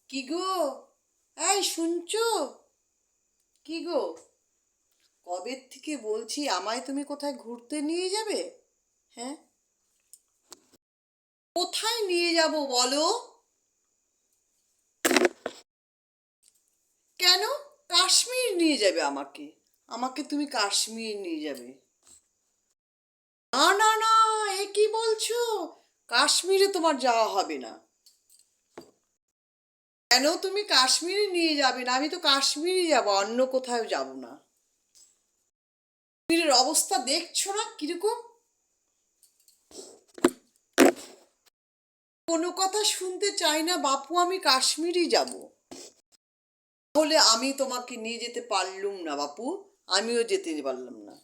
কি গো? এই শুনছো? কি গো? কবে থেকে বলছি আমায় তুমি কোথায় ঘুরতে নিয়ে যাবে? হ্যাঁ, কোথায় নিয়ে যাব বলো? কেন? কাশ্মীর নিয়ে যাবে আমাকে? আমাকে তুমি কাশ্মীর নিয়ে যাবে? না না না, এ কি বলছো? কাশ্মীরে তোমার যাওয়া হবে না। কেন তুমি কাশ্মীরে নিয়ে যাবে না? আমি তো কাশ্মীরই যাব, অন্য কোথাও যাব না। কাশ্মীরের অবস্থা দেখছো না কিরকম? কোনো কথা শুনতে চাই না বাপু, আমি কাশ্মীরই যাব। তাহলে আমি তোমাকে নিয়ে যেতে পারলুম না বাপু, আমিও যেতে পারলাম না।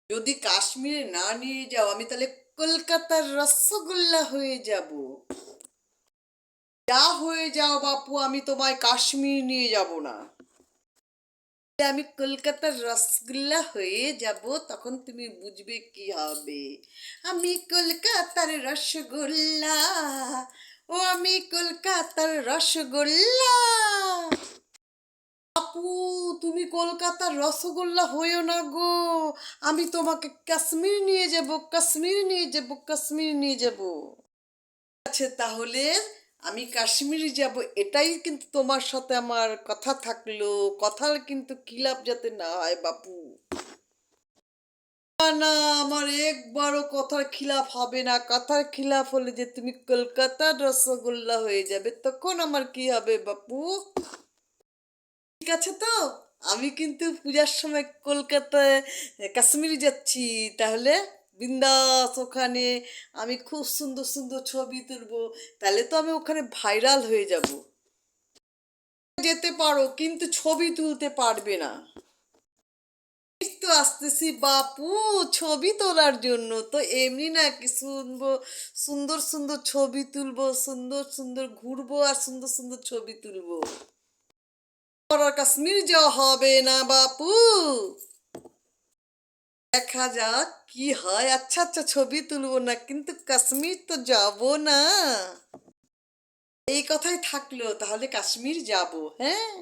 যদি কাশ্মীরে না নিয়ে যাও আমি তাহলে কলকাতার রসগোল্লা হয়ে যাব। যা হয়ে যাও বাপু, আমি তোমায় কাশ্মীর নিয়ে যাব না। আমি কলকাতার রসগোল্লা হয়ে যাব, তখন তুমি বুঝবে কি হবে। আমি কলকাতার রসগোল্লা, ও আমি কলকাতার রসগোল্লা। আপু, তুমি কলকাতার রসগোল্লা হইও না গো। আমি তোমাকে কাশ্মীর নিয়ে যাব, কাশ্মীর নিয়ে যাব, কাশ্মীর নিয়ে যাব। আচ্ছা তাহলে আমি কাশ্মীরে যাব, এটাই কিন্তু তোমার সাথে আমার কথা থাকলো। কথার কিন্তু খিলাপ যাতে না হয় বাপু। না না, আমার একবারও কথার খিলাফ হবে না। কথার খিলাফ হলে যে তুমি কলকাতার রসগোল্লা হয়ে যাবে, তখন আমার কি হবে বাপু? ঠিক আছে তো? আমি কিন্তু পূজার সময় কলকাতায় কাশ্মীরে যাচ্ছি। তাহলে বিন্দাস ওখানে আমি খুব সুন্দর সুন্দর ছবি তুলবো। তাহলে তো আমি ওখানে ভাইরাল হয়ে যাব। যেতে পারো কিন্তু ছবি তুলতে পারবে না। এই তো আসতেছি বাপু, ছবি তোলার জন্য তো, এমনি না কি শুনবো। সুন্দর সুন্দর ছবি তুলবো, সুন্দর সুন্দর ঘুরবো আর সুন্দর সুন্দর ছবি তুলবো। আর কাশ্মীর যাওয়া হবে না বাপু। দেখা যাক কি হয়। আচ্ছা আচ্ছা, ছবি তুলবো না কিন্তু কাশ্মীর তো যাব না। এই কথাই থাকলো, তাহলে কাশ্মীর যাব। হ্যাঁ।